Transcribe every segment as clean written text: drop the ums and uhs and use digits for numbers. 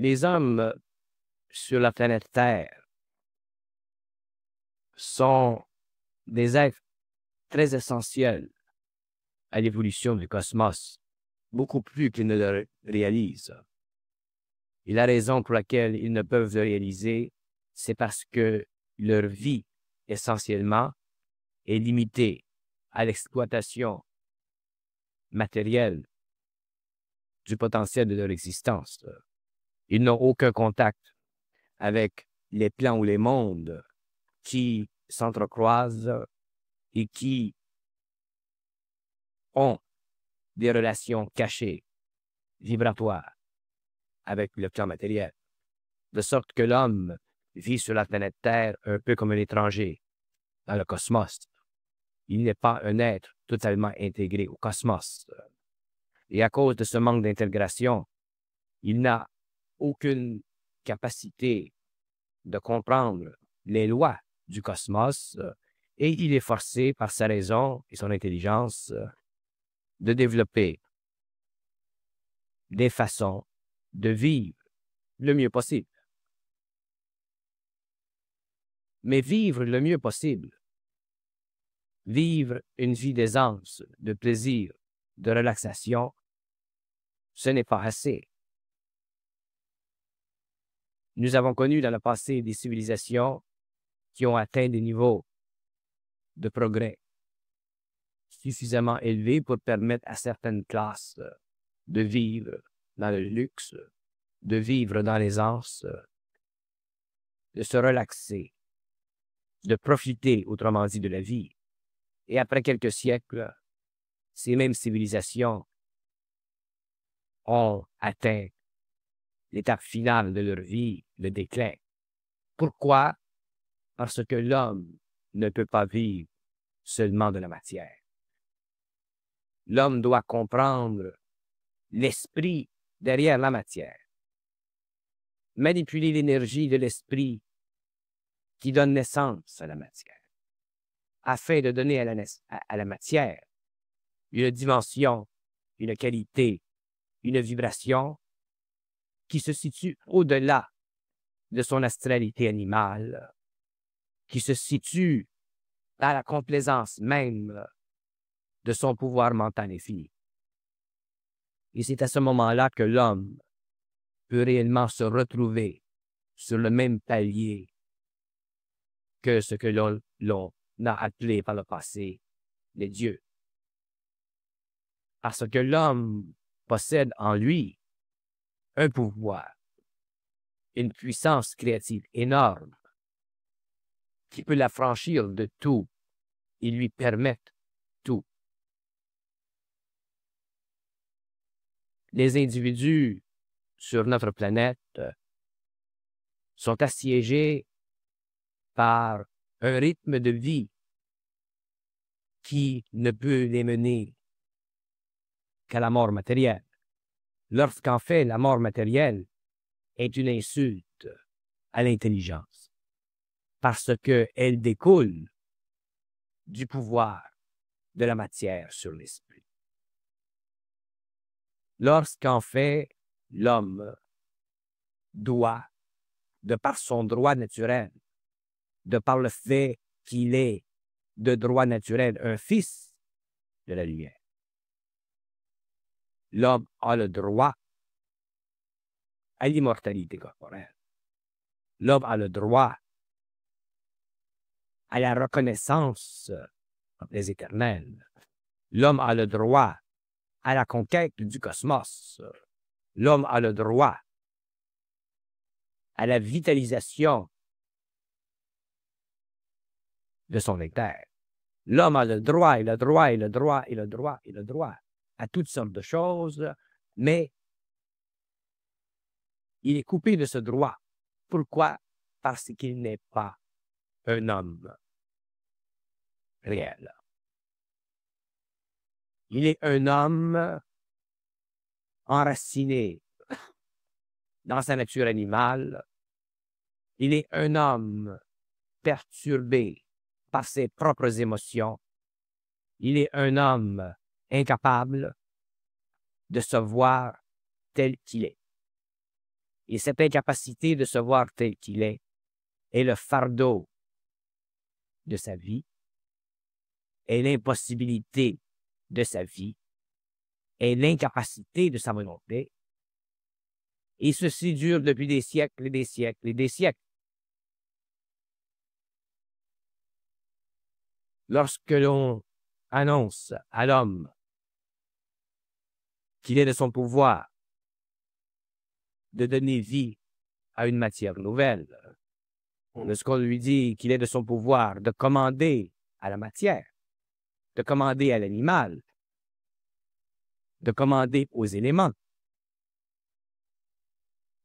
Les hommes sur la planète Terre sont des êtres très essentiels à l'évolution du cosmos, beaucoup plus qu'ils ne le réalisent. Et la raison pour laquelle ils ne peuvent le réaliser, c'est parce que leur vie, essentiellement, est limitée à l'exploitation matérielle du potentiel de leur existence. Ils n'ont aucun contact avec les plans ou les mondes qui s'entrecroisent et qui ont des relations cachées, vibratoires, avec le plan matériel. De sorte que l'homme vit sur la planète Terre un peu comme un étranger dans le cosmos. Il n'est pas un être totalement intégré au cosmos. Et à cause de ce manque d'intégration, il n'a aucune capacité de comprendre les lois du cosmos et il est forcé par sa raison et son intelligence de développer des façons de vivre le mieux possible. Mais vivre le mieux possible, vivre une vie d'aisance, de plaisir, de relaxation, ce n'est pas assez. Nous avons connu dans le passé des civilisations qui ont atteint des niveaux de progrès suffisamment élevés pour permettre à certaines classes de vivre dans le luxe, de vivre dans l'aisance, de se relaxer, de profiter, autrement dit, de la vie. Et après quelques siècles, ces mêmes civilisations ont atteint l'étape finale de leur vie, le déclin. Pourquoi? Parce que l'homme ne peut pas vivre seulement de la matière. L'homme doit comprendre l'esprit derrière la matière, manipuler l'énergie de l'esprit qui donne naissance à la matière, afin de donner à la matière une dimension, une qualité, une vibration qui se situe au-delà de son astralité animale, qui se situe dans la complaisance même de son pouvoir mental infini. Et c'est à ce moment-là que l'homme peut réellement se retrouver sur le même palier que ce que l'on a appelé par le passé les dieux. Parce que l'homme possède en lui un pouvoir, une puissance créative énorme qui peut l'affranchir de tout et lui permettre tout. Les individus sur notre planète sont assiégés par un rythme de vie qui ne peut les mener qu'à la mort matérielle. Lorsqu'en fait la mort matérielle est une insulte à l'intelligence, parce qu'elle découle du pouvoir de la matière sur l'esprit. Lorsqu'en fait l'homme doit, de par son droit naturel, de par le fait qu'il est de droit naturel un fils de la lumière, l'homme a le droit à l'immortalité corporelle. L'homme a le droit à la reconnaissance des éternels. L'homme a le droit à la conquête du cosmos. L'homme a le droit à la vitalisation de son éther. L'homme a le droit, et le droit, et le droit, et le droit, et le droit à toutes sortes de choses, mais il est coupé de ce droit. Pourquoi? Parce qu'il n'est pas un homme réel. Il est un homme enraciné dans sa nature animale. Il est un homme perturbé par ses propres émotions. Il est un homme incapable de se voir tel qu'il est. Et cette incapacité de se voir tel qu'il est le fardeau de sa vie, est l'impossibilité de sa vie, est l'incapacité de sa volonté. Et ceci dure depuis des siècles et des siècles et des siècles. Lorsque l'on annonce à l'homme qu'il est de son pouvoir de donner vie à une matière nouvelle, lorsqu'on lui dit qu'il est de son pouvoir de commander à la matière, de commander à l'animal, de commander aux éléments,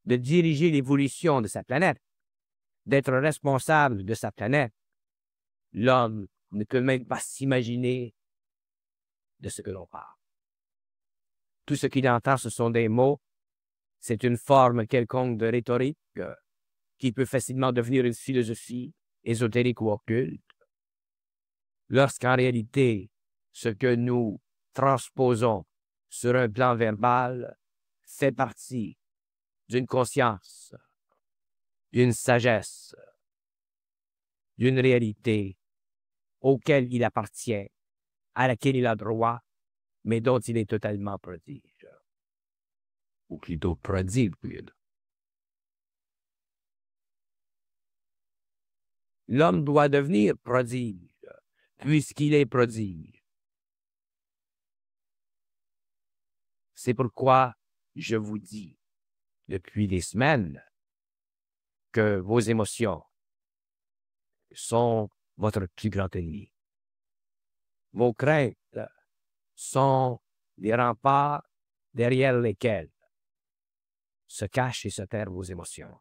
de diriger l'évolution de sa planète, d'être responsable de sa planète, l'homme ne peut même pas s'imaginer de ce que l'on parle. Tout ce qu'il entend, ce sont des mots. C'est une forme quelconque de rhétorique qui peut facilement devenir une philosophie ésotérique ou occulte. Lorsqu'en réalité, ce que nous transposons sur un plan verbal fait partie d'une conscience, d'une sagesse, d'une réalité auquel il appartient, à laquelle il a droit, mais dont il est totalement prodige. Ou plutôt prodigue. L'homme doit devenir prodige, puisqu'il est prodige. C'est pourquoi je vous dis depuis des semaines que vos émotions sont votre plus grand ennemi. Vos craintes sont les remparts derrière lesquels se cachent et se terrent vos émotions.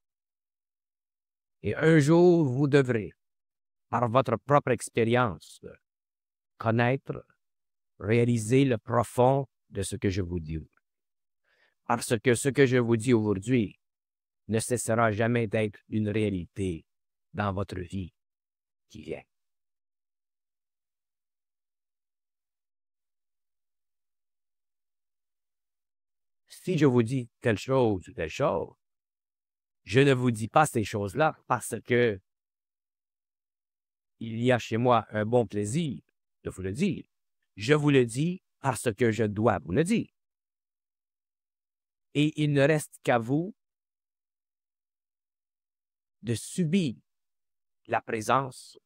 Et un jour, vous devrez, par votre propre expérience, connaître, réaliser le profond de ce que je vous dis. Parce que ce que je vous dis aujourd'hui ne cessera jamais d'être une réalité dans votre vie qui vient. Si je vous dis telle chose ou telle chose, je ne vous dis pas ces choses-là parce que il y a chez moi un bon plaisir de vous le dire. Je vous le dis parce que je dois vous le dire. Et il ne reste qu'à vous de subir la présence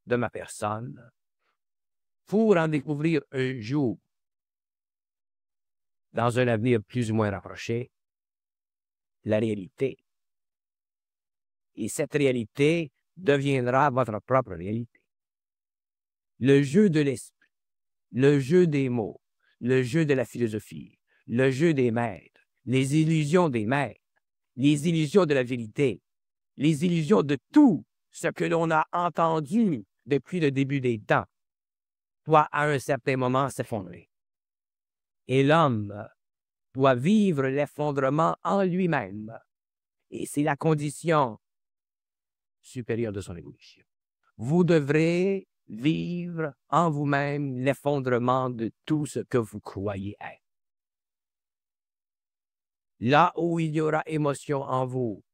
de ma personne pour en découvrir un jour, dans un avenir plus ou moins rapproché, la réalité. Et cette réalité deviendra votre propre réalité. Le jeu de l'esprit, le jeu des mots, le jeu de la philosophie, le jeu des maîtres, les illusions des maîtres, les illusions de la vérité, les illusions de tout ce que l'on a entendu depuis le début des temps, doit à un certain moment s'effondrer. Et l'homme doit vivre l'effondrement en lui-même. Et c'est la condition supérieure de son évolution. Vous devrez vivre en vous-même l'effondrement de tout ce que vous croyez être. Là où il y aura émotion en vous,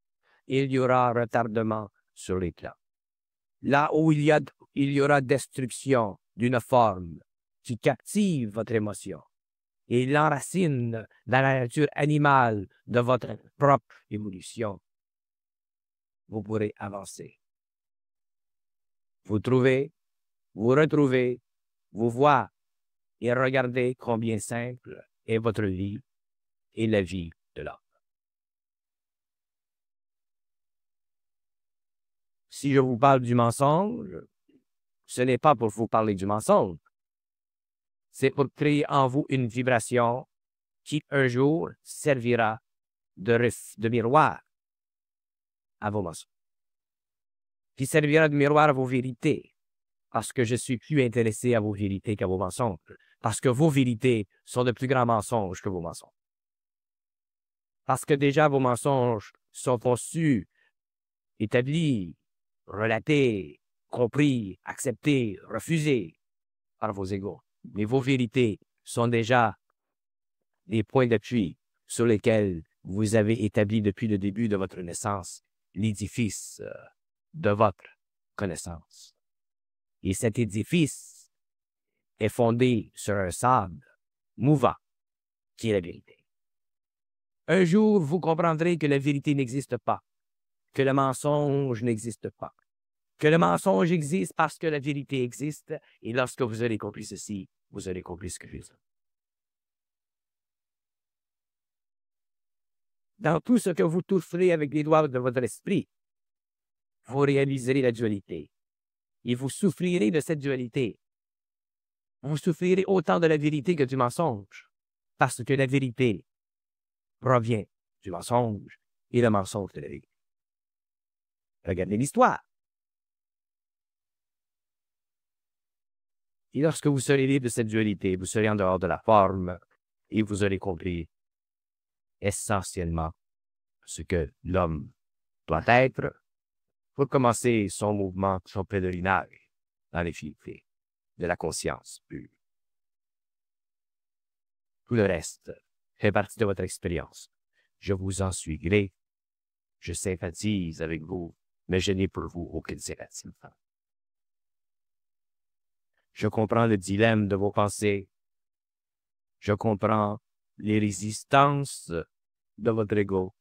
il y aura retardement sur les plans. Là où il y aura destruction d'une forme qui captive votre émotion et l'enracine dans la nature animale de votre propre évolution, vous pourrez avancer. Vous trouvez, vous retrouvez, vous voir et regardez combien simple est votre vie et la vie de l'homme. Si je vous parle du mensonge, ce n'est pas pour vous parler du mensonge. C'est pour créer en vous une vibration qui, un jour, servira de miroir à vos mensonges. Qui servira de miroir à vos vérités. Parce que je suis plus intéressé à vos vérités qu'à vos mensonges. Parce que vos vérités sont de plus grands mensonges que vos mensonges. Parce que déjà vos mensonges sont conçus, établis, relatés, compris, acceptés, refusés par vos égaux. Mais vos vérités sont déjà des points d'appui sur lesquels vous avez établi depuis le début de votre naissance l'édifice de votre connaissance. Et cet édifice est fondé sur un sable mouvant, qui est la vérité. Un jour, vous comprendrez que la vérité n'existe pas, que le mensonge n'existe pas, que le mensonge existe parce que la vérité existe, et lorsque vous aurez compris ceci, vous aurez compris ce que je veux dire. Dans tout ce que vous toucherez avec les doigts de votre esprit, vous réaliserez la dualité. Et vous souffrirez de cette dualité. Vous souffrirez autant de la vérité que du mensonge, parce que la vérité provient du mensonge et le mensonge de la vérité. Regardez l'histoire. Et lorsque vous serez libre de cette dualité, vous serez en dehors de la forme et vous aurez compris essentiellement ce que l'homme doit être pour commencer son mouvement, son pèlerinage dans l'infinité de la conscience pure. Tout le reste fait partie de votre expérience. Je vous en suis gré. Je sympathise avec vous, mais je n'ai pour vous aucune sympathie. Je comprends le dilemme de vos pensées. Je comprends les résistances de votre ego.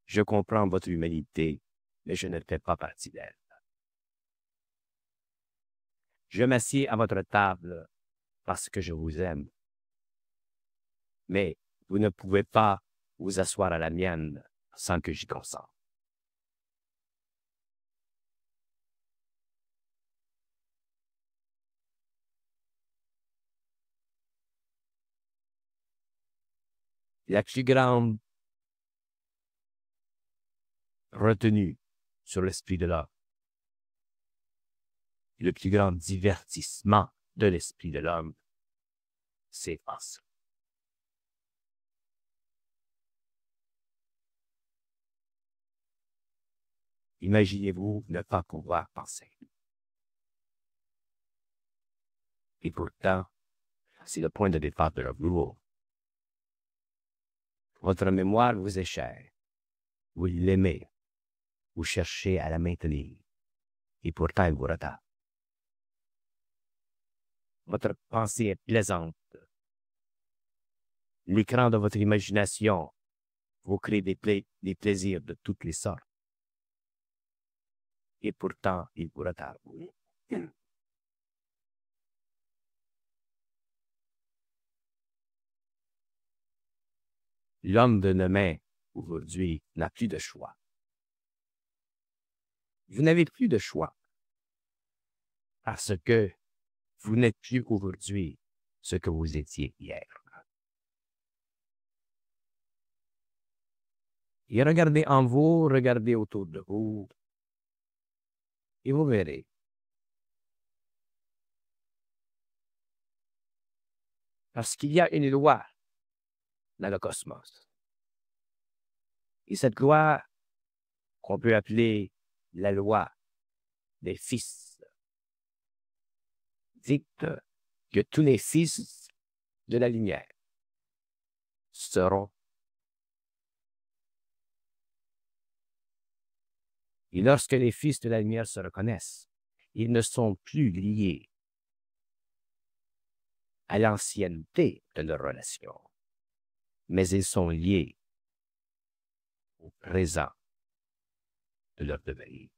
Je comprends votre humanité, mais je ne fais pas partie d'elle. Je m'assieds à votre table parce que je vous aime. Mais vous ne pouvez pas vous asseoir à la mienne sans que j'y consente. La plus grande retenue sur l'esprit de l'homme, le plus grand divertissement de l'esprit de l'homme, c'est penser. Imaginez-vous ne pas pouvoir penser. Et pourtant, c'est le point de départ de leur boulot. Votre mémoire vous est chère. Vous l'aimez. Vous cherchez à la maintenir. Et pourtant, elle vous retarde. Votre pensée est plaisante. L'écran de votre imagination vous crée des plaisirs de toutes les sortes. Et pourtant, il vous retarde. L'homme de demain, aujourd'hui, n'a plus de choix. Vous n'avez plus de choix. Parce que vous n'êtes plus aujourd'hui ce que vous étiez hier. Et regardez en vous, regardez autour de vous, et vous verrez. Parce qu'il y a une loi dans le cosmos. Et cette loi, qu'on peut appeler la loi des fils, dicte que tous les fils de la lumière seront. Et lorsque les fils de la lumière se reconnaissent, ils ne sont plus liés à l'ancienneté de leur relation, mais ils sont liés au présent de leur devenir,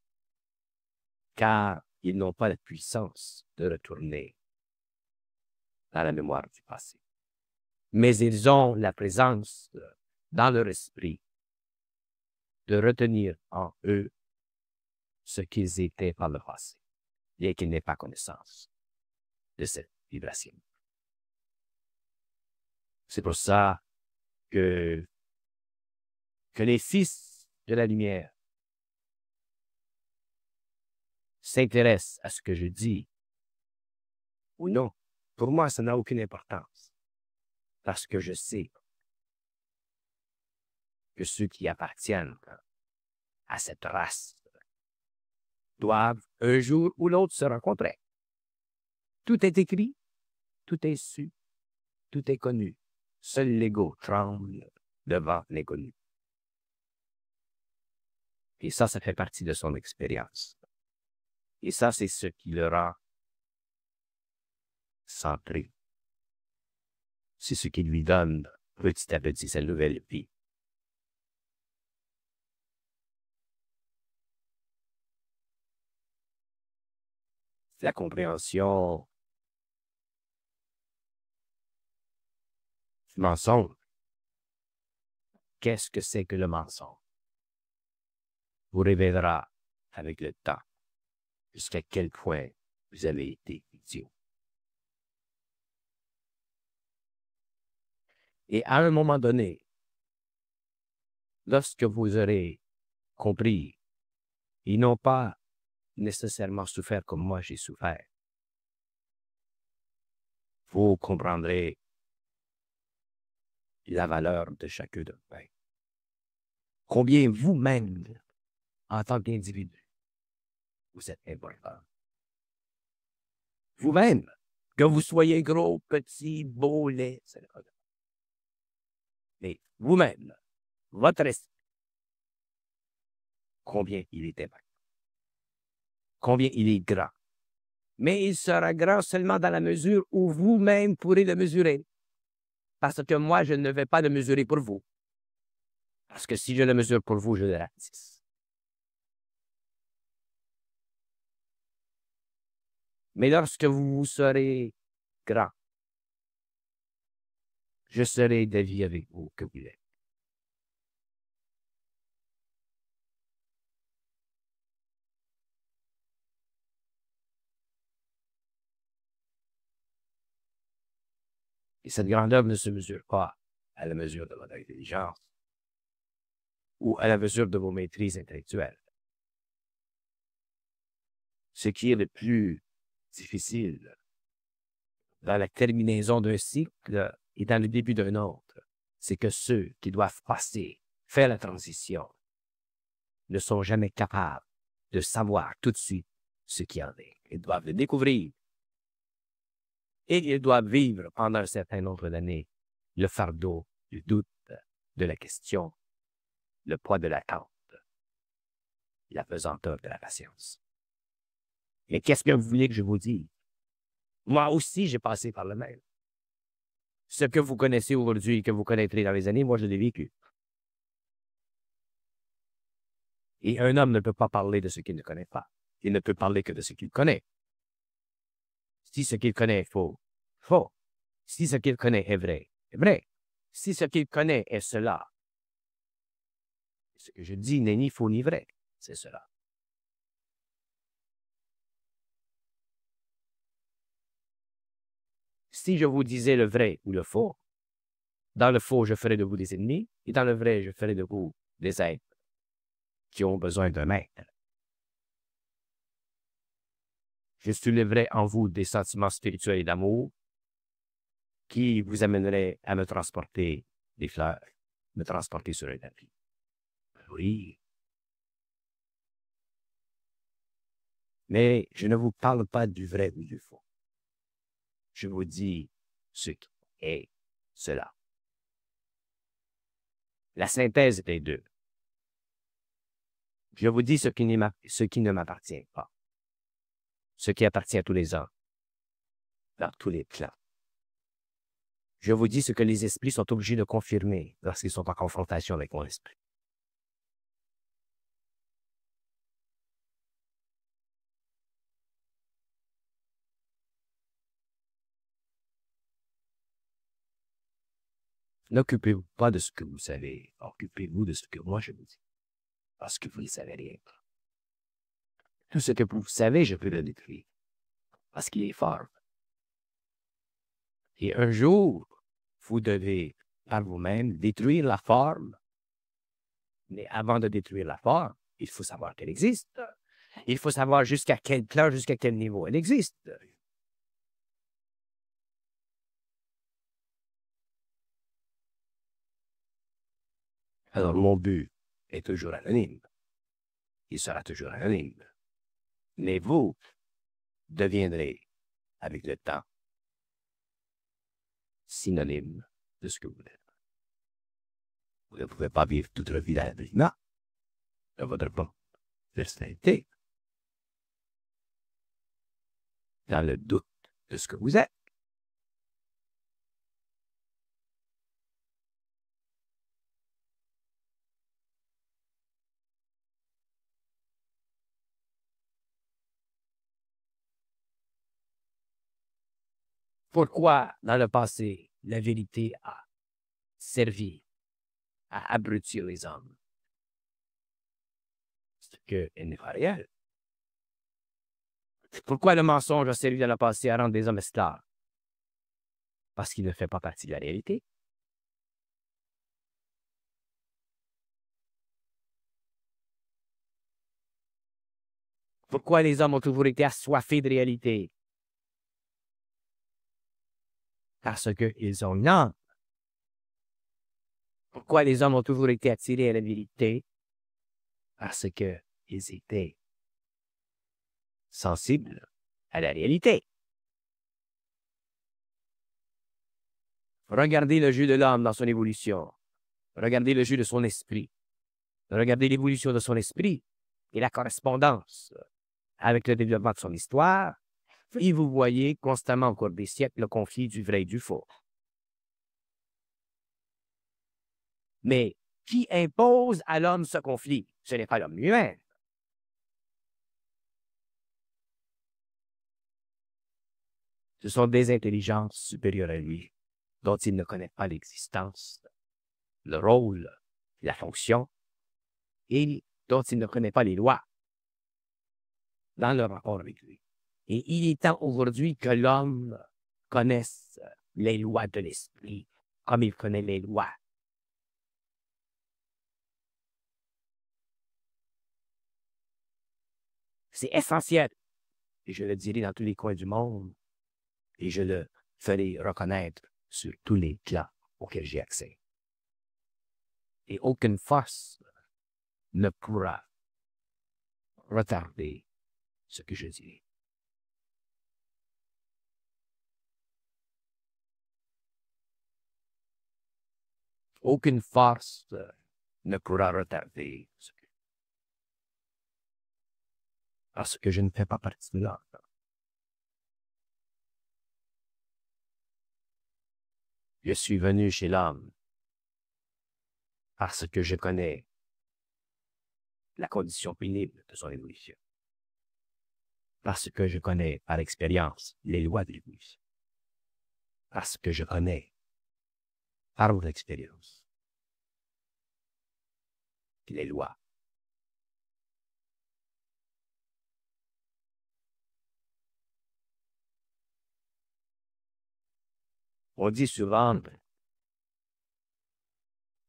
car ils n'ont pas la puissance de retourner dans la mémoire du passé. Mais ils ont la présence dans leur esprit de retenir en eux ce qu'ils étaient par le passé, bien qu'ils n'aient pas connaissance de cette vibration. C'est pour ça que les fils de la lumière s'intéressent à ce que je dis ou non. Pour moi, ça n'a aucune importance. Parce que je sais que ceux qui appartiennent à cette race doivent un jour ou l'autre se rencontrer. Tout est écrit, tout est su, tout est connu. Seul l'ego tremble devant l'inconnu. Et ça fait partie de son expérience. Et ça, c'est ce qui le rend centré. C'est ce qui lui donne petit à petit sa nouvelle vie. La compréhension du mensonge. Qu'est-ce que c'est que le mensonge? Vous révélera avec le temps jusqu'à quel point vous avez été idiot. Et à un moment donné, lorsque vous aurez compris, et non pas nécessairement souffert comme moi j'ai souffert, vous comprendrez la valeur de chacun de vous. Combien vous-même, en tant qu'individu, vous êtes important. Vous-même, que vous soyez gros, petit, beau, laid, c'est le problème. Mais vous-même, votre esprit, combien il est important. Combien il est grand. Mais il sera grand seulement dans la mesure où vous-même pourrez le mesurer. Parce que moi, je ne vais pas le mesurer pour vous. Parce que si je le mesure pour vous, je le ratisse. Mais lorsque vous serez grand, je serai d'avis avec vous que vous l'êtes. Et cette grandeur ne se mesure pas à la mesure de votre intelligence ou à la mesure de vos maîtrises intellectuelles. Ce qui est le plus difficile dans la terminaison d'un cycle et dans le début d'un autre, c'est que ceux qui doivent passer, faire la transition, ne sont jamais capables de savoir tout de suite ce qu'il y en est. Ils doivent le découvrir. Et ils doivent vivre pendant un certain nombre d'années le fardeau du doute, de la question, le poids de l'attente, la pesanteur de la patience. Mais qu'est-ce que vous voulez que je vous dise? Moi aussi, j'ai passé par le même. Ce que vous connaissez aujourd'hui et que vous connaîtrez dans les années, moi, je l'ai vécu. Et un homme ne peut pas parler de ce qu'il ne connaît pas. Il ne peut parler que de ce qu'il connaît. Si ce qu'il connaît est faux, faux. Si ce qu'il connaît est vrai, est vrai. Si ce qu'il connaît est cela, ce que je dis n'est ni faux ni vrai, c'est cela. Si je vous disais le vrai ou le faux, dans le faux, je ferai de vous des ennemis, et dans le vrai, je ferai de vous des êtres qui ont besoin d'un maître. Je soulèverai en vous des sentiments spirituels et d'amour qui vous amèneraient à me transporter des fleurs, me transporter sur un tapis. Oui. Mais je ne vous parle pas du vrai ou du faux. Je vous dis ce qui est cela. La synthèse des deux. Je vous dis ce qui ne m'appartient pas. Ce qui appartient à tous les hommes, dans tous les plans. Je vous dis ce que les esprits sont obligés de confirmer lorsqu'ils sont en confrontation avec mon esprit. N'occupez-vous pas de ce que vous savez. Occupez-vous de ce que moi je vous dis. Parce que vous ne savez rien. Tout ce que vous savez, je peux le détruire. Parce qu'il est fort. Et un jour, vous devez, par vous-même, détruire la forme. Mais avant de détruire la forme, il faut savoir qu'elle existe. Il faut savoir jusqu'à quel plan, jusqu'à quel niveau elle existe. Alors, mon but est toujours anonyme. Il sera toujours anonyme. Mais vous deviendrez, avec le temps, synonyme de ce que vous êtes. Vous ne pouvez pas vivre toute la vie dans l'anonymat. de votre propre personnalité, dans le doute de ce que vous êtes. Pourquoi, dans le passé, la vérité a servi à abrutir les hommes? C'est qu'elle n'est pas réelle. Pourquoi le mensonge a servi dans le passé à rendre des hommes esclaves? Parce qu'il ne fait pas partie de la réalité. Pourquoi les hommes ont toujours été assoiffés de réalité? Parce qu'ils ont une âme. Pourquoi les hommes ont toujours été attirés à la vérité? Parce qu'ils étaient sensibles à la réalité. Regardez le jeu de l'homme dans son évolution. Regardez le jeu de son esprit. Regardez l'évolution de son esprit et la correspondance avec le développement de son histoire. Et vous voyez constamment au cours des siècles le conflit du vrai et du faux. Mais qui impose à l'homme ce conflit? Ce n'est pas l'homme lui-même. Ce sont des intelligences supérieures à lui, dont il ne connaît pas l'existence, le rôle, la fonction, et dont il ne connaît pas les lois dans le rapport avec lui. Et il est temps aujourd'hui que l'homme connaisse les lois de l'esprit, comme il connaît les lois. C'est essentiel, et je le dirai dans tous les coins du monde, et je le ferai reconnaître sur tous les plans auxquels j'ai accès. Et aucune force ne pourra retarder ce que je dirai. Aucune force ne pourra retarder ce que... Parce que je ne fais pas partie de l'ordre. Je suis venu chez l'homme parce que je connais la condition pénible de son évolution. Parce que je connais par expérience les lois de l'évolution. Parce que je connais par mon expérience les lois. On dit souvent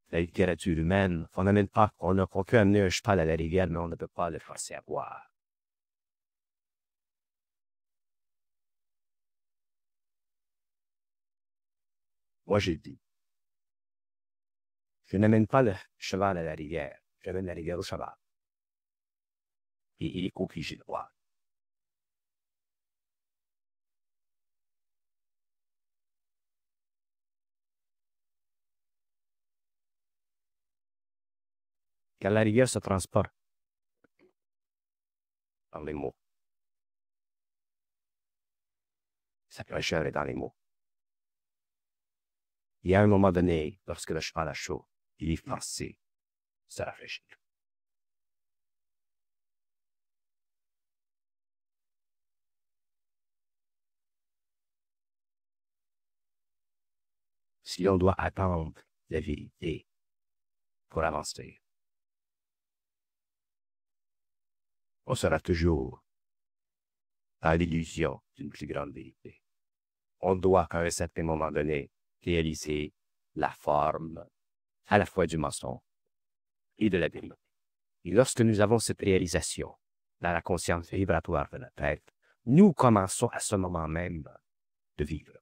la littérature humaine, on n'amène pas, on peut amener un cheval à la rivière, mais on ne peut pas le forcer à boire. Moi, j'ai dit, je n'amène pas le cheval à la rivière, j'amène la rivière au cheval. Et il est obligé de boire. Car la rivière se transporte dans les mots. Sa fraîcheur est dans les mots. Et à un moment donné, lorsque le cheval a chaud, il est forcé de se rafraîchir. Si on doit attendre la vérité pour avancer, on sera toujours à l'illusion d'une plus grande vérité. On doit, à un certain moment donné, réaliser la forme à la fois du mensonge et de la vérité. Et lorsque nous avons cette réalisation dans la conscience vibratoire de la tête, nous commençons à ce moment même de vivre.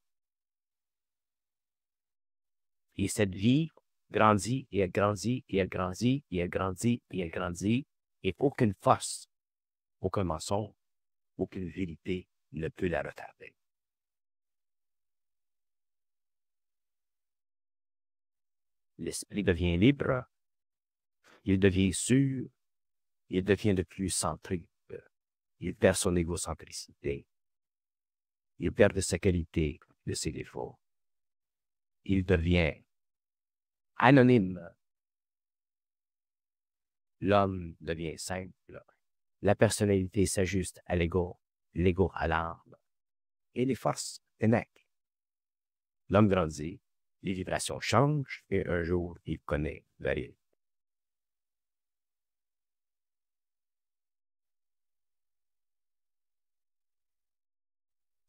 Et cette vie grandit et elle grandit et elle grandit et elle grandit et elle grandit et aucune force, aucun mensonge, aucune vérité ne peut la retarder. L'esprit devient libre, il devient sûr, il devient de plus centré. Il perd son égocentricité. Il perd de sa qualité, de ses défauts. Il devient anonyme. L'homme devient simple. La personnalité s'ajuste à l'ego à l'âme. Et les forces énectent. L'homme grandit, les vibrations changent, et un jour, il connaît la réalité.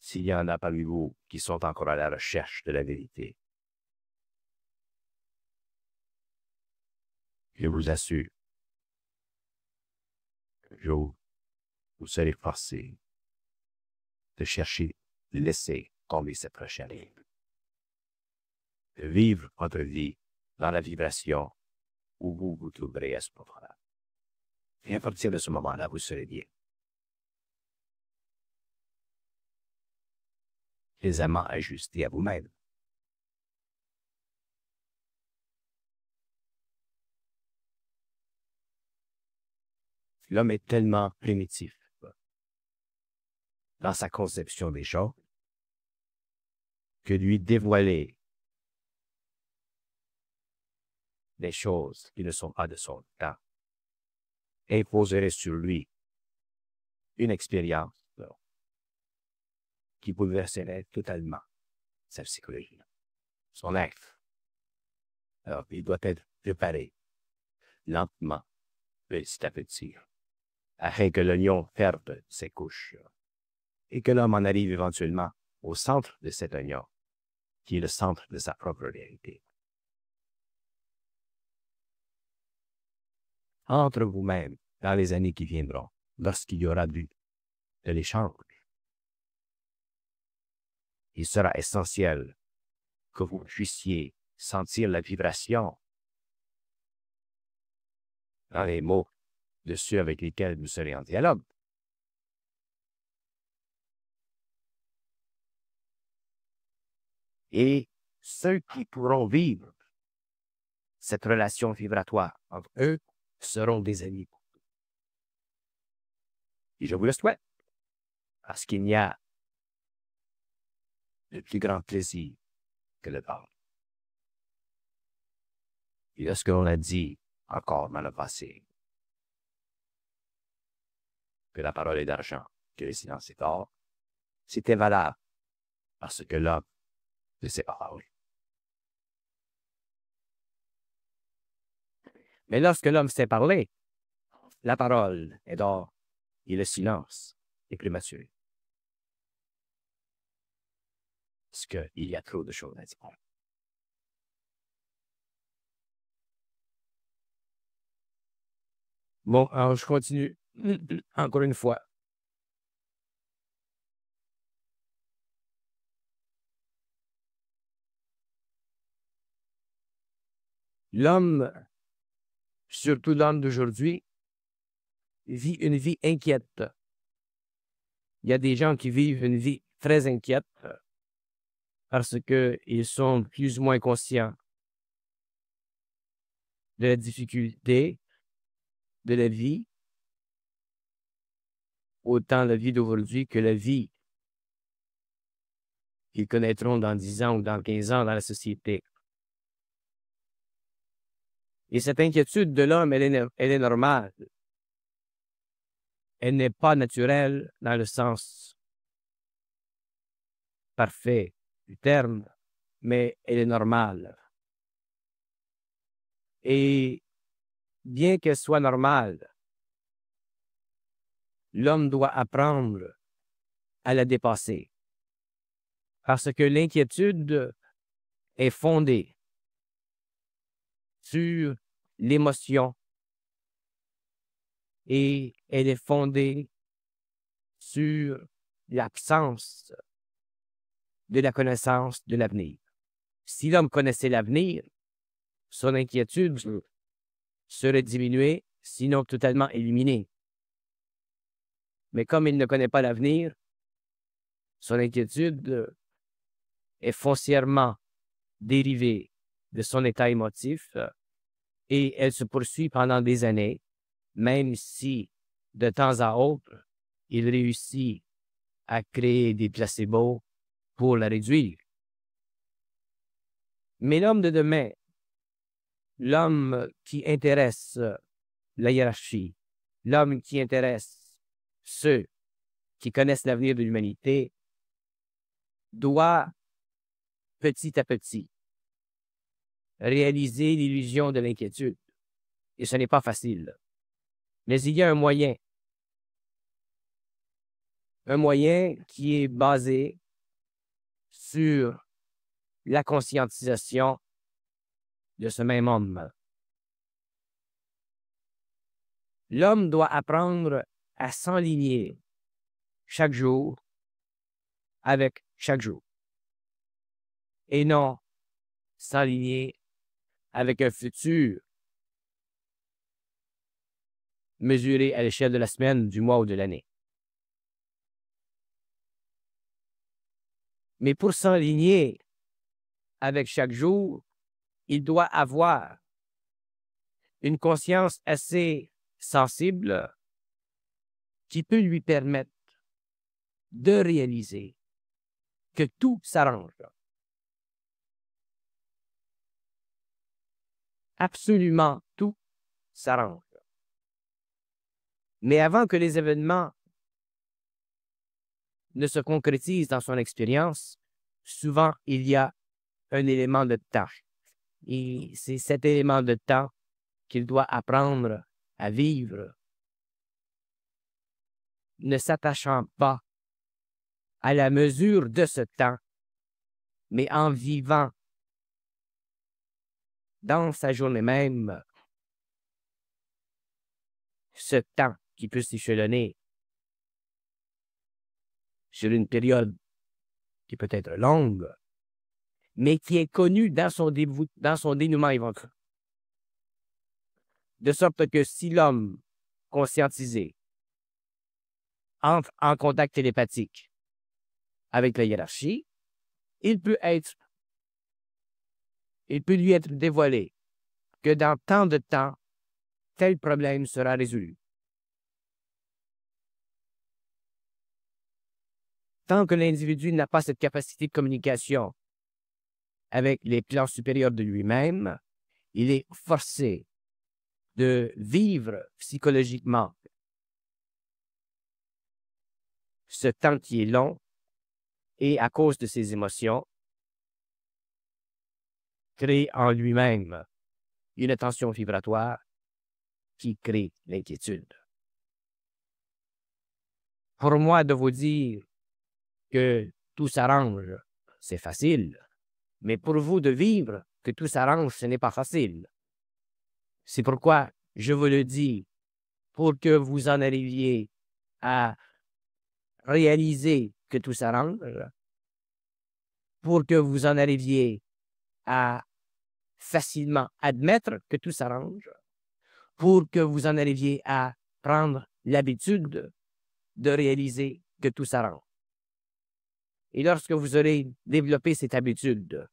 S'il y en a parmi vous qui sont encore à la recherche de la vérité, je vous assure, un jour, vous serez forcé de chercher, de laisser tomber cette recherche, de vivre votre vie dans la vibration où vous vous trouverez à ce moment-là. Et à partir de ce moment-là, vous serez bien. Aisément ajusté à vous-même. L'homme est tellement primitif dans sa conception des choses que lui dévoiler des choses qui ne sont pas de son temps imposerait sur lui une expérience qui bouleverserait totalement sa psychologie, son être. Alors, il doit être préparé lentement, petit à petit, afin que l'oignon perde ses couches et que l'homme en arrive éventuellement au centre de cet oignon, qui est le centre de sa propre réalité. Entre vous-même, dans les années qui viendront, lorsqu'il y aura de l'échange, il sera essentiel que vous puissiez sentir la vibration dans les mots de ceux avec lesquels vous serez en dialogue. Et ceux qui pourront vivre cette relation vibratoire entre eux seront des amis. Et je vous le souhaite, parce qu'il n'y a de plus grand plaisir que le parler. Et lorsque l'on a dit encore dans le passé que la parole est d'argent, que le silence est or, c'était valable parce que l'homme ne sait pas parler. Mais lorsque l'homme sait parler, la parole est d'or et le silence est prématuré. Parce qu'il y a trop de choses à dire. Bon, alors je continue encore une fois. L'homme, surtout l'homme d'aujourd'hui, vit une vie inquiète. Il y a des gens qui vivent une vie très inquiète parce qu'ils sont plus ou moins conscients de la difficulté de la vie, autant la vie d'aujourd'hui que la vie qu'ils connaîtront dans 10 ans ou dans 15 ans dans la société. Et cette inquiétude de l'homme, elle est normale. Elle n'est pas naturelle dans le sens parfait du terme, mais elle est normale. Et bien qu'elle soit normale, l'homme doit apprendre à la dépasser. Parce que l'inquiétude est fondée sur l'émotion et elle est fondée sur l'absence de la connaissance de l'avenir. Si l'homme connaissait l'avenir, son inquiétude serait diminuée, sinon totalement éliminée. Mais comme il ne connaît pas l'avenir, son inquiétude est foncièrement dérivée de son état émotif et elle se poursuit pendant des années, même si, de temps à autre, il réussit à créer des placebos pour la réduire. Mais l'homme de demain, l'homme qui intéresse la hiérarchie, l'homme qui intéresse ceux qui connaissent l'avenir de l'humanité, doit, petit à petit, réaliser l'illusion de l'inquiétude. Et ce n'est pas facile. Mais il y a un moyen qui est basé sur la conscientisation de ce même homme. L'homme doit apprendre à s'enligner chaque jour avec chaque jour et non s'enligner avec un futur mesuré à l'échelle de la semaine, du mois ou de l'année. Mais pour s'enligner avec chaque jour, il doit avoir une conscience assez sensible qui peut lui permettre de réaliser que tout s'arrange. Absolument tout s'arrange. Mais avant que les événements ne se concrétisent dans son expérience, souvent il y a un élément de temps. Et c'est cet élément de temps qu'il doit apprendre à vivre, ne s'attachant pas à la mesure de ce temps, mais en vivant dans sa journée même ce temps qui peut s'échelonner sur une période qui peut être longue, mais qui est connue dans son dénouement éventuel. De sorte que si l'homme conscientisé entre en contact télépathique avec la hiérarchie, il peut lui être dévoilé que dans tant de temps, tel problème sera résolu. Tant que l'individu n'a pas cette capacité de communication avec les plans supérieurs de lui-même, il est forcé de vivre psychologiquement ce temps qui est long et à cause de ses émotions, crée en lui-même une tension vibratoire qui crée l'inquiétude. Pour moi, de vous dire que tout s'arrange, c'est facile, mais pour vous de vivre que tout s'arrange, ce n'est pas facile. C'est pourquoi je vous le dis, pour que vous en arriviez à réaliser que tout s'arrange, pour que vous en arriviez à facilement admettre que tout s'arrange, pour que vous en arriviez à prendre l'habitude de réaliser que tout s'arrange. Et lorsque vous aurez développé cette habitude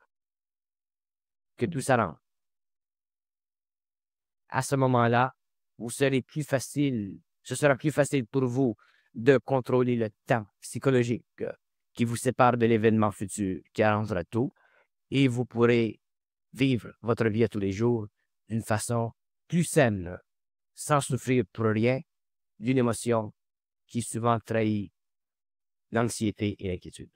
que tout s'arrange, à ce moment-là, ce sera plus facile pour vous de contrôler le temps psychologique qui vous sépare de l'événement futur qui arrangera tout, et vous pourrez vivre votre vie à tous les jours d'une façon plus saine, sans souffrir pour rien d'une émotion qui souvent trahit l'anxiété et l'inquiétude.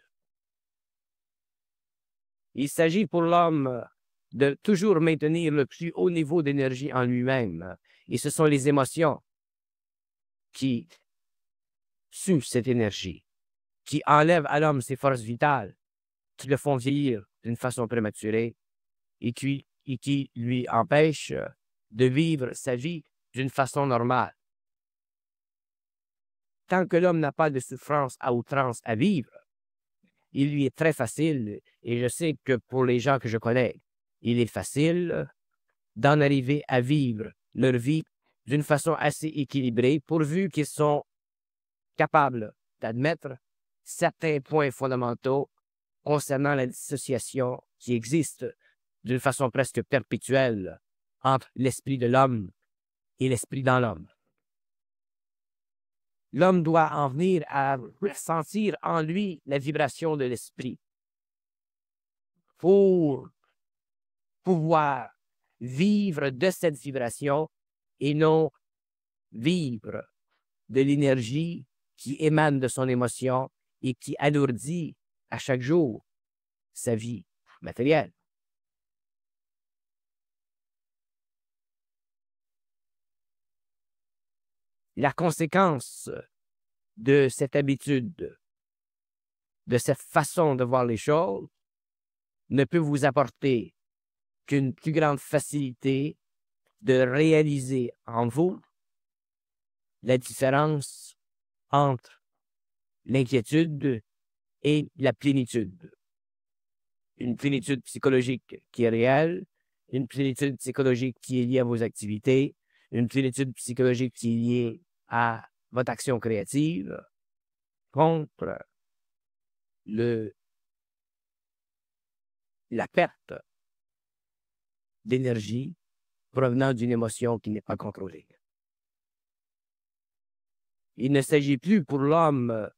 Il s'agit pour l'homme de toujours maintenir le plus haut niveau d'énergie en lui-même, et ce sont les émotions qui suent cette énergie, qui enlèvent à l'homme ses forces vitales, qui le font vieillir d'une façon prématurée et qui lui empêchent de vivre sa vie d'une façon normale. Tant que l'homme n'a pas de souffrance à outrance à vivre, il lui est très facile, et je sais que pour les gens que je connais, il est facile d'en arriver à vivre leur vie d'une façon assez équilibrée, pourvu qu'ils sont capables d'admettre certains points fondamentaux concernant la dissociation qui existe d'une façon presque perpétuelle entre l'esprit de l'homme et l'esprit dans l'homme. l'homme doit en venir à ressentir en lui la vibration de l'esprit pour pouvoir vivre de cette vibration et non vivre de l'énergie qui émane de son émotion et qui alourdit à chaque jour sa vie matérielle. La conséquence de cette habitude, de cette façon de voir les choses, ne peut vous apporter qu'une plus grande facilité de réaliser en vous la différence entre l'inquiétude et la plénitude. Une plénitude psychologique qui est réelle, une plénitude psychologique qui est liée à vos activités, une plénitude psychologique qui est liée à votre action créative, contre la perte d'énergie provenant d'une émotion qui n'est pas contrôlée. Il ne s'agit plus pour l'homme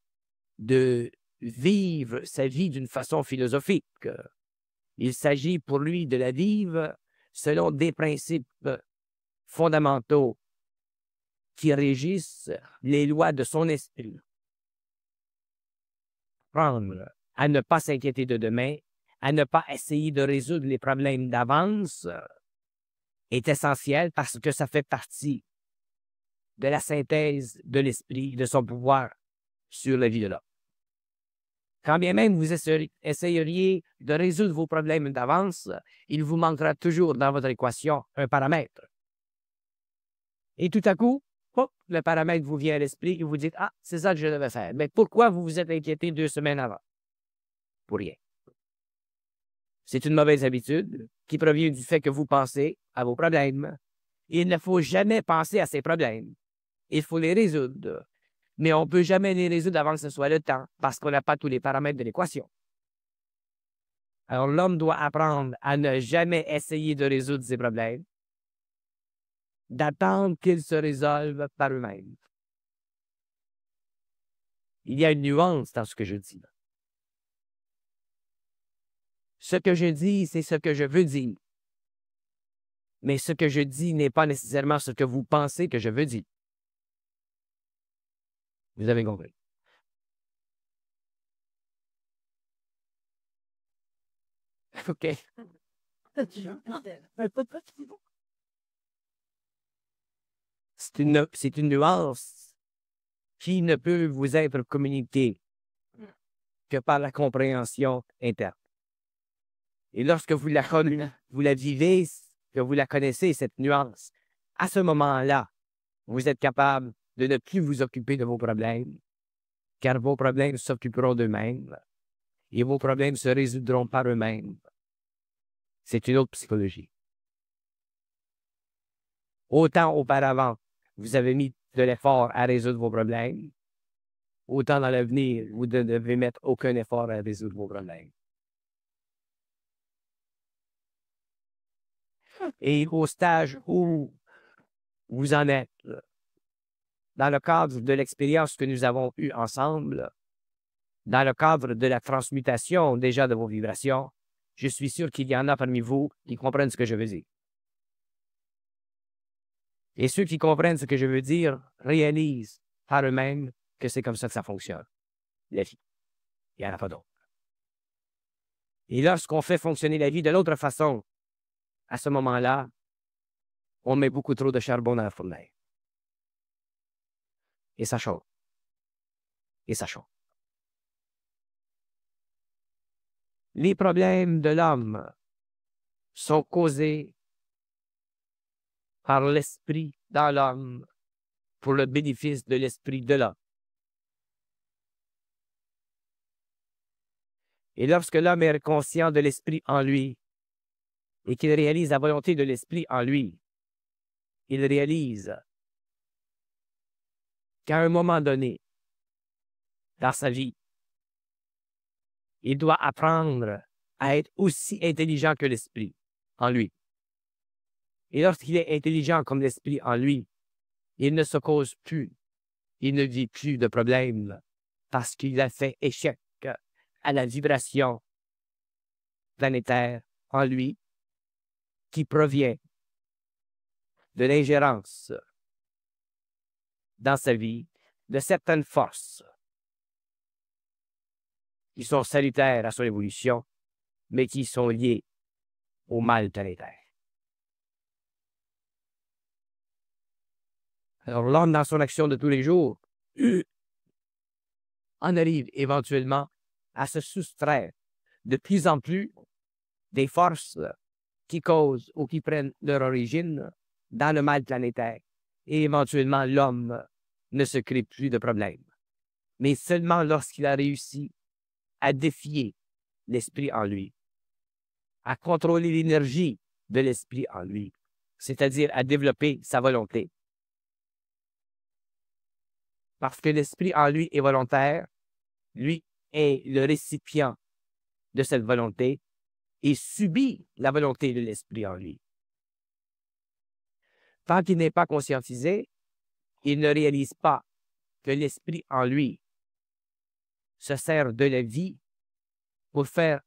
de vivre sa vie d'une façon philosophique. Il s'agit pour lui de la vivre selon des principes fondamentaux qui régissent les lois de son esprit. Apprendre à ne pas s'inquiéter de demain, à ne pas essayer de résoudre les problèmes d'avance est essentiel parce que ça fait partie de la synthèse de l'esprit, de son pouvoir sur la vie de l'homme. Quand bien même vous essayeriez de résoudre vos problèmes d'avance, il vous manquera toujours dans votre équation un paramètre. Et tout à coup, hop, le paramètre vous vient à l'esprit et vous dites « Ah, c'est ça que je devais faire. » Mais pourquoi vous vous êtes inquiété 2 semaines avant? Pour rien. C'est une mauvaise habitude qui provient du fait que vous pensez à vos problèmes. Il ne faut jamais penser à ces problèmes. Il faut les résoudre. Mais on ne peut jamais les résoudre avant que ce soit le temps, parce qu'on n'a pas tous les paramètres de l'équation. Alors, l'homme doit apprendre à ne jamais essayer de résoudre ses problèmes, d'attendre qu'ils se résolvent par eux-mêmes. Il y a une nuance dans ce que je dis. Ce que je dis, c'est ce que je veux dire. Mais ce que je dis n'est pas nécessairement ce que vous pensez que je veux dire. Vous avez compris. OK. C'est une nuance qui ne peut vous être communiquée que par la compréhension interne. Et lorsque vous la vivez, que vous la connaissez, cette nuance, à ce moment-là, vous êtes capable de ne plus vous occuper de vos problèmes, car vos problèmes s'occuperont d'eux-mêmes et vos problèmes se résoudront par eux-mêmes. C'est une autre psychologie. Autant auparavant, vous avez mis de l'effort à résoudre vos problèmes, autant dans l'avenir, vous ne devez mettre aucun effort à résoudre vos problèmes. Et au stage où vous en êtes, dans le cadre de l'expérience que nous avons eue ensemble, dans le cadre de la transmutation déjà de vos vibrations, je suis sûr qu'il y en a parmi vous qui comprennent ce que je veux dire. Et ceux qui comprennent ce que je veux dire réalisent par eux-mêmes que c'est comme ça que ça fonctionne, la vie. Il n'y en a pas d'autre. Et lorsqu'on fait fonctionner la vie de l'autre façon, à ce moment-là, on met beaucoup trop de charbon dans la fournaise. Et ça chauffe. Et ça chauffe. Les problèmes de l'homme sont causés par l'esprit dans l'homme pour le bénéfice de l'esprit de l'homme. Et lorsque l'homme est conscient de l'esprit en lui et qu'il réalise la volonté de l'esprit en lui, il réalise qu'à un moment donné, dans sa vie, il doit apprendre à être aussi intelligent que l'esprit en lui. Et lorsqu'il est intelligent comme l'esprit en lui, il ne se cause plus. il ne vit plus de problème parce qu'il a fait échec à la vibration planétaire en lui qui provient de l'ingérence dans sa vie de certaines forces qui sont salutaires à son évolution, mais qui sont liées au mal planétaire. Alors l'homme, dans son action de tous les jours, en arrive éventuellement à se soustraire de plus en plus des forces qui causent ou qui prennent leur origine dans le mal planétaire. Et éventuellement, l'homme ne se crée plus de problème. Mais seulement lorsqu'il a réussi à défier l'esprit en lui, à contrôler l'énergie de l'esprit en lui, c'est-à-dire à développer sa volonté. Parce que l'esprit en lui est volontaire, lui est le récipient de cette volonté et subit la volonté de l'esprit en lui. Tant qu'il n'est pas conscientisé, il ne réalise pas que l'esprit en lui se sert de la vie pour faire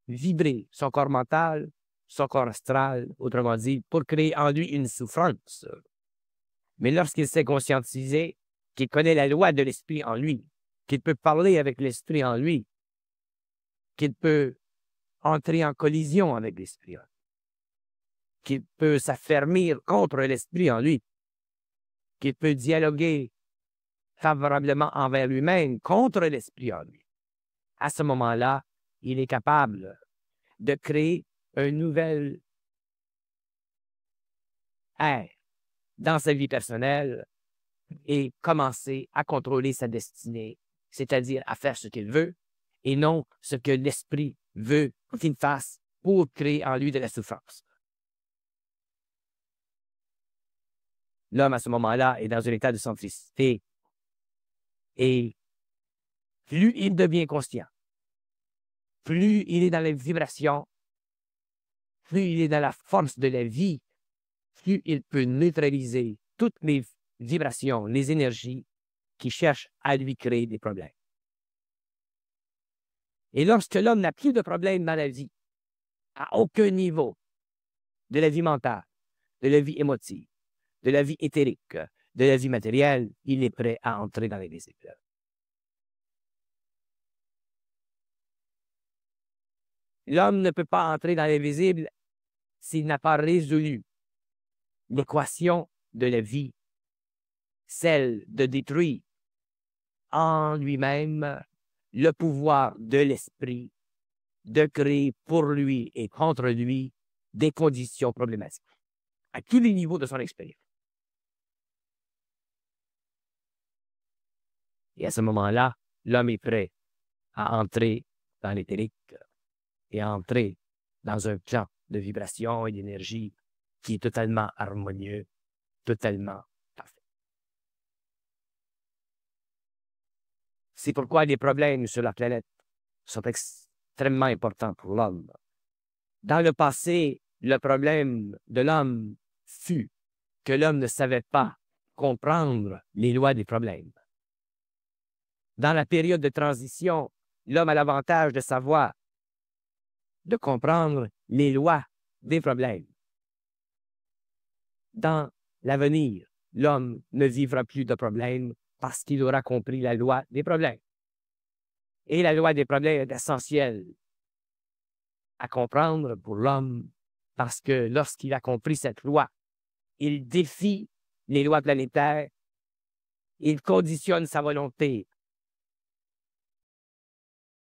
vibrer son corps mental, son corps astral, autrement dit, pour créer en lui une souffrance. Mais lorsqu'il s'est conscientisé, qu'il connaît la loi de l'esprit en lui, qu'il peut parler avec l'esprit en lui, qu'il peut entrer en collision avec l'esprit en lui, qu'il peut s'affermir contre l'esprit en lui, qu'il peut dialoguer favorablement envers lui-même contre l'esprit en lui. À ce moment-là, il est capable de créer un nouvel ère dans sa vie personnelle et commencer à contrôler sa destinée, c'est-à-dire à faire ce qu'il veut et non ce que l'esprit veut qu'il fasse pour créer en lui de la souffrance. L'homme, à ce moment-là, est dans un état de centricité et plus il devient conscient, plus il est dans les vibrations, plus il est dans la force de la vie, plus il peut neutraliser toutes les vibrations, les énergies qui cherchent à lui créer des problèmes. Et lorsque l'homme n'a plus de problème dans la vie, à aucun niveau de la vie mentale, de la vie émotive, de la vie éthérique, de la vie matérielle, il est prêt à entrer dans les visibles. L'homme ne peut pas entrer dans les visibles s'il n'a pas résolu l'équation de la vie, celle de détruire en lui-même le pouvoir de l'esprit, de créer pour lui et contre lui des conditions problématiques, à tous les niveaux de son expérience. Et à ce moment-là, l'homme est prêt à entrer dans l'éthérique et à entrer dans un plan de vibration et d'énergie qui est totalement harmonieux, totalement parfait. C'est pourquoi les problèmes sur la planète sont extrêmement importants pour l'homme. Dans le passé, le problème de l'homme fut que l'homme ne savait pas comprendre les lois des problèmes. Dans la période de transition, l'homme a l'avantage de savoir, de comprendre les lois des problèmes. Dans l'avenir, l'homme ne vivra plus de problèmes parce qu'il aura compris la loi des problèmes. Et la loi des problèmes est essentielle à comprendre pour l'homme parce que lorsqu'il a compris cette loi, il défie les lois planétaires, il conditionne sa volonté